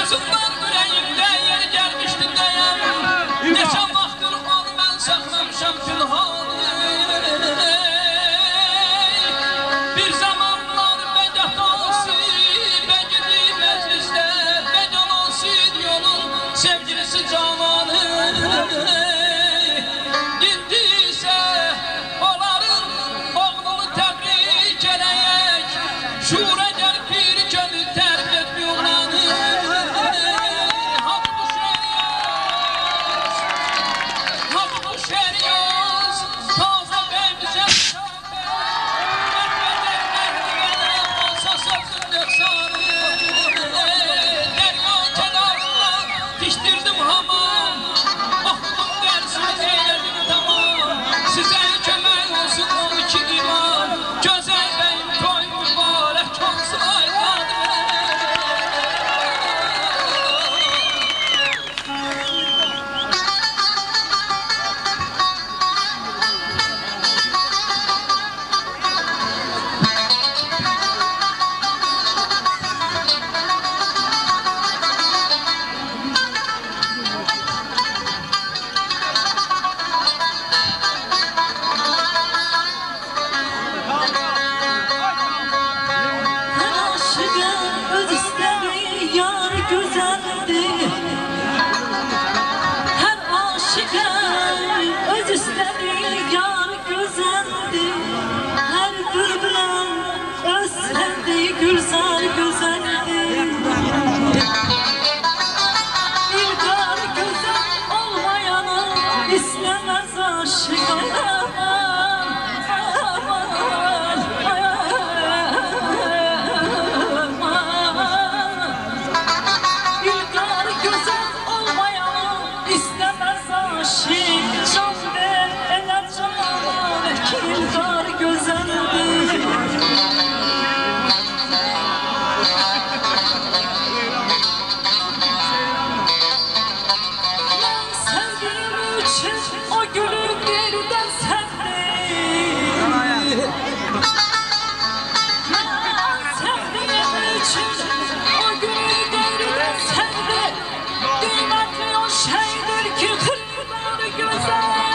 Sızlar yüreğimdə yeri gəlmişdir dəyəm. Neçə vaxtdır onu mən saxlamışam külhanı. Bir zamanlar bədətası, bəgidi məclisdə, bəcanası yolun sevgilisi cananı. İndi isə onların oğlunu təbrik eləyək, şura gəl bir könül tərbiyyət yollanı. Hadi bu şeryaz, taze beyimize diştirdim hamam, okudum dersimi eyledim tamam. Size kömək olsun 12 imam, güzel beyim toy mübarək olsun ayladım. Gülzar güzeldir. İlgar güzel olmayanı istemez aşık aman. İlgar güzel olmayanı istemez aşık. Can ver ele canım ki ilgar güzeldir. O gülün geriden sevdim. Ben sevdiğim için o gülün geriden sevdim. Kıymetli o şeydir ki kırlar güzeldir.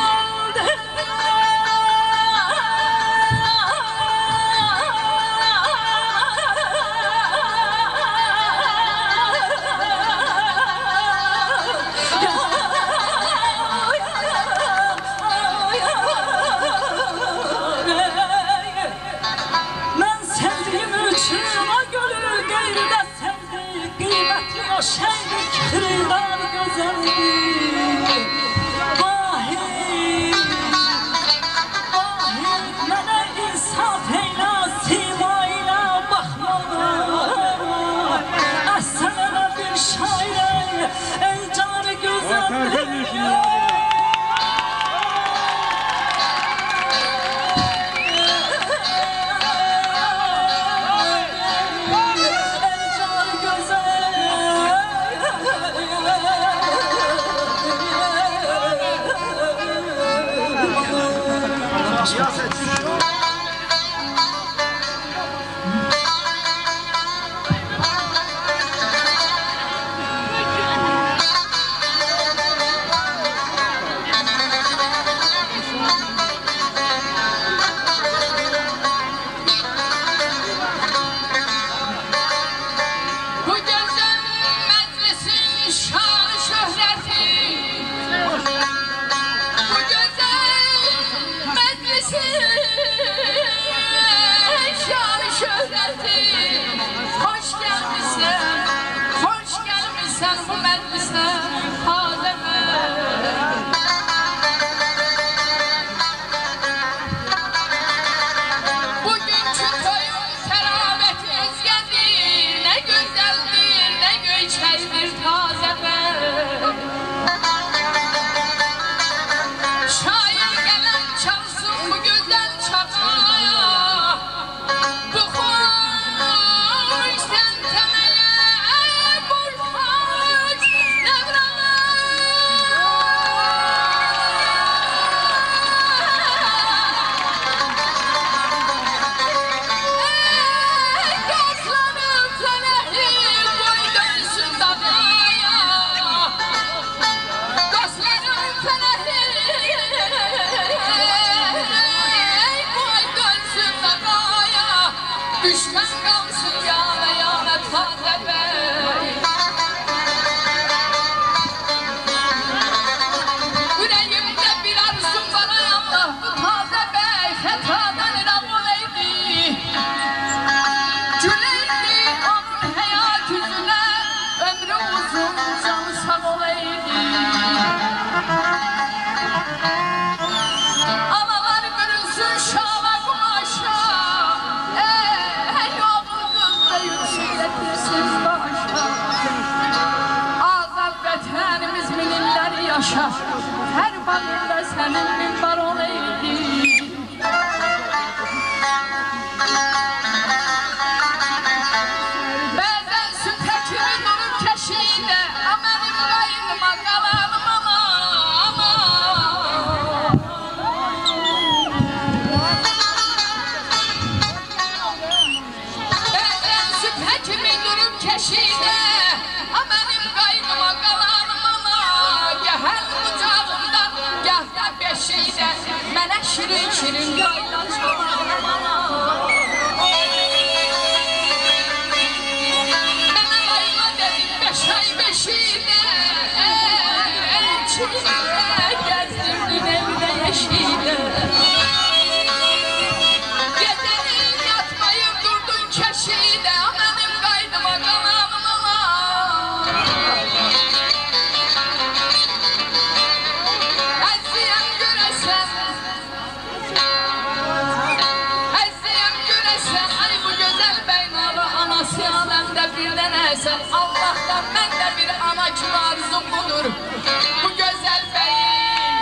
O şeydir ki kırlar güzeldir. Vahid, vahid mənə insaf eylə, simayla baxmalı. Əsənə bir şairə, ey canı güzeldir. Düşman kalsın yana yana Taze Bey. Yüreğimde bir arzum var ay Allah, bu Taze Bey fetadan inan olaydı. Güleydi onun hayat yüzüne, ömrü uzun canı sağ olaydı. Analar bürünsün şala kumaşa, ey oğul kız da yürüsün getirsiz başa. Azad vətənimiz min illər yaşar, her bağında senin minbar olaydı. Bəzən sütə kimi durur keşiydə, mənim qayınıma qalanım ama. Bəzən sütə kimi durur keşiydə, mənim qayınıma qalanım ama. Gəhəl bucağımdan, gah da beşiydə, mənə şirin şirin qaylan çalarım ama. Mənə qayma dedim beş ay beşiydə, elçiydə, gəzdirdin evdə yeşiydə. Gecənin yatmayıb durdun keşiydə, mənim qaydıma qalanım ala. Əziyəm görəsən, əziyəm görəsən, ay bu gözəl bəynalı anası aləmdə birdən əsən. Allah'tan mən də bir ana kimi arzum budur, bu gözəl bəyin,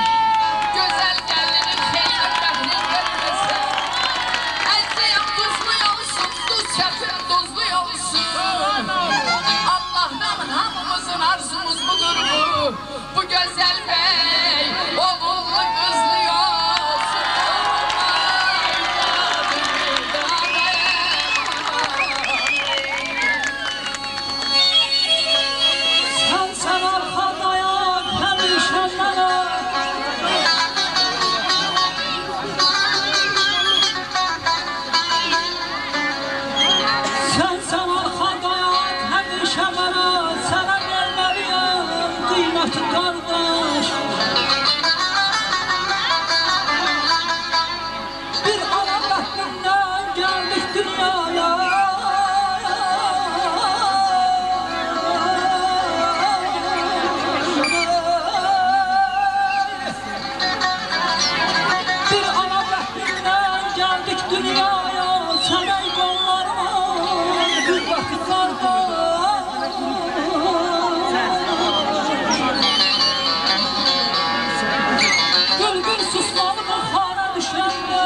gözəl gəlinin xeyrin bəhrin verməsən. Əziyəm duzlu olsun, duz çətin duzlu olsun. Allah'tan hamımızın arzumuz budur bu gözəl bəy, oğullu qızlı olsun. Sen arka dayan həmişə mənə. Sen arka dayan həmişə mənə. Sənə verməliyəm qiyməti qardaş. Bir ana bəxtindən gəldik dünyaya. Bir ana bəxtindən gəldik dünyaya. Sənə qollarımın qüvvəti qardaş. Gülgül susmalı buxara düşəndə.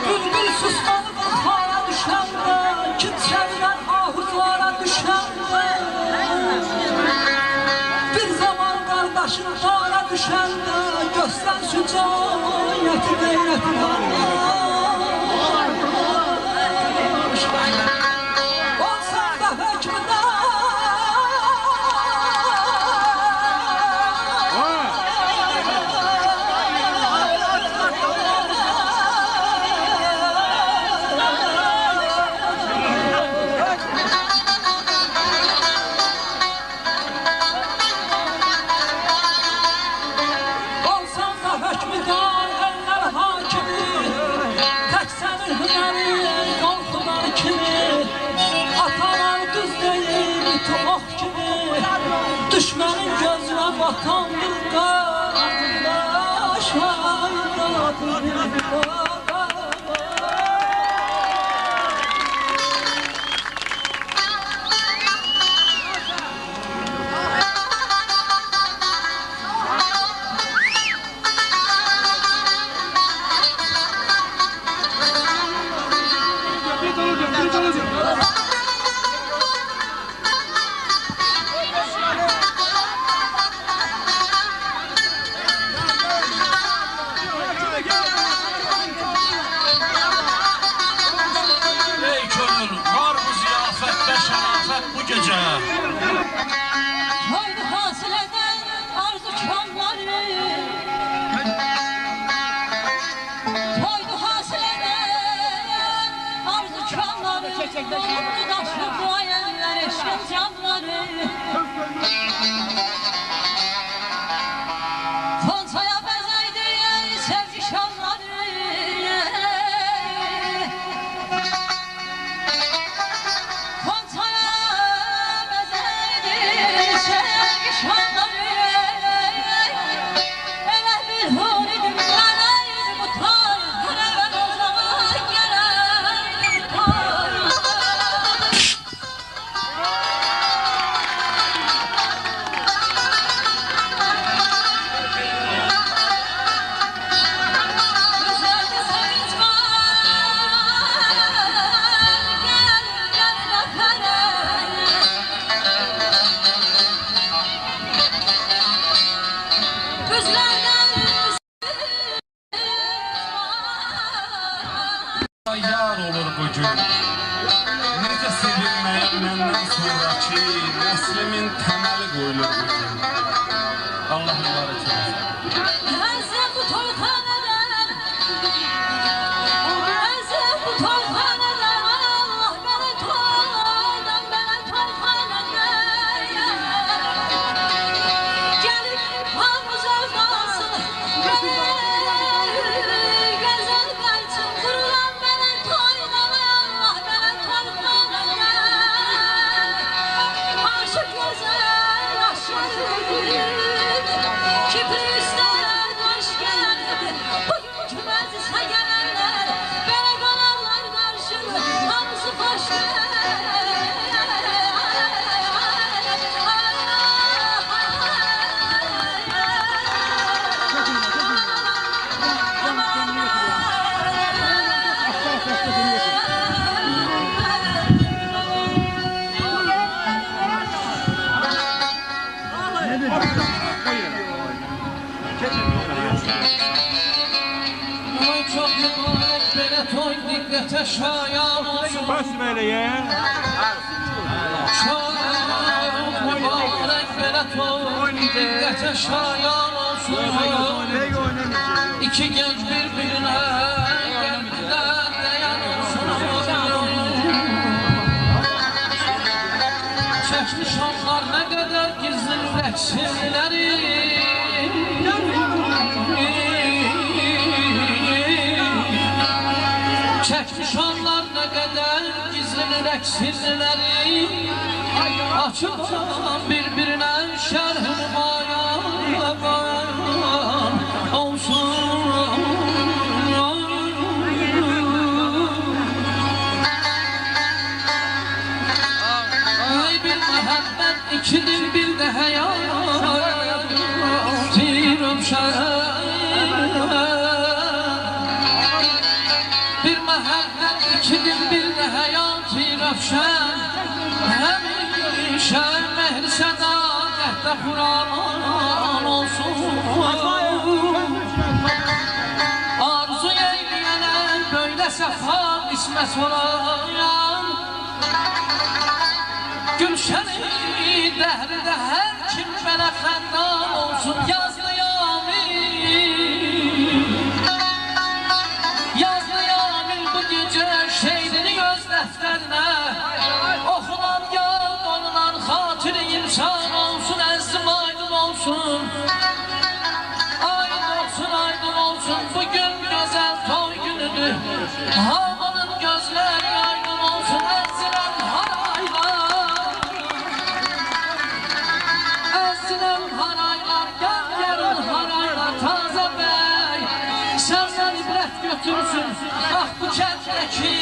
Gülgül susmalı buxara düşəndə. Kimsədən ahuzlara düşəndə. Bir zaman qardaşım dara düşəndə. Göstər şücaəti qeyrəti olsan da hökmüdar. Olsan da hökmüdar, eller hakimi. Tək sənin hünərin qalxılar kimi. Atalar düz deyil, iti ox kimi. Düşmənin gözünə batandır qardaş. Oldu daşlı duayenler eşkin canları Fontaya bezeydi sevgi şanları Fontaya bezeydi sevgi şanları Ele bir huridim yanaydı bu tar Hele ben o zaman gelaydı bu tar Güzeldi sevinç var Gel gel nefere Güzlerden Yar olur bu gün. Necə sevilməyəm məndən sonraki nəslimin təməli qoyulur bu gün. Allah mübarək etsin. Özüm bu toyxanadan Özüm bu toyxanadan Allah beni toydan beni toyxanadan Gelip hamız özdansın Beni güzel qayçın Kurulan beni toydan Allah beni toyxanadan Aşık güzel yaşarım Kibri üstler hoş geldi Bugünkü meclise gelenler Bere kalanlar karşılı Hamısı hoş Ay çok mübarek belə toy diqqətə şayan olsun Baş vereye. Çok mübarek belə toy diqqətə şayan olsun İki genç birbirine geldiler dayan olsun Çeşli şanlar ne kadar gizli rəqsimləri Çekmiş onlar ne kadar gizli rəqsimləri Açıp birbirine şerhini bayan olsun Ay bir muhabbet ikidir bir de hayat Bir muhabbet ikidir bir de hayat-ı rafşan Hemişe mehr sadakette Kur'an olsun Arzu eyleyene böyle sefa ismet olayan Gülşeni dehride her kim belə xəndan olsun Yazdı Yamil bu gece şehirini göz defterine Okunan yad olunan hatiri insan olsun Əzim aydın olsun Aydın olsun Bugün güzel toy günüdür Havanın gözleri aydın olsun Əzirəm haraylar Əzirəm haraylar Yarın haraylar Taze bey Senden ibrət götürsün Ah bu kentteki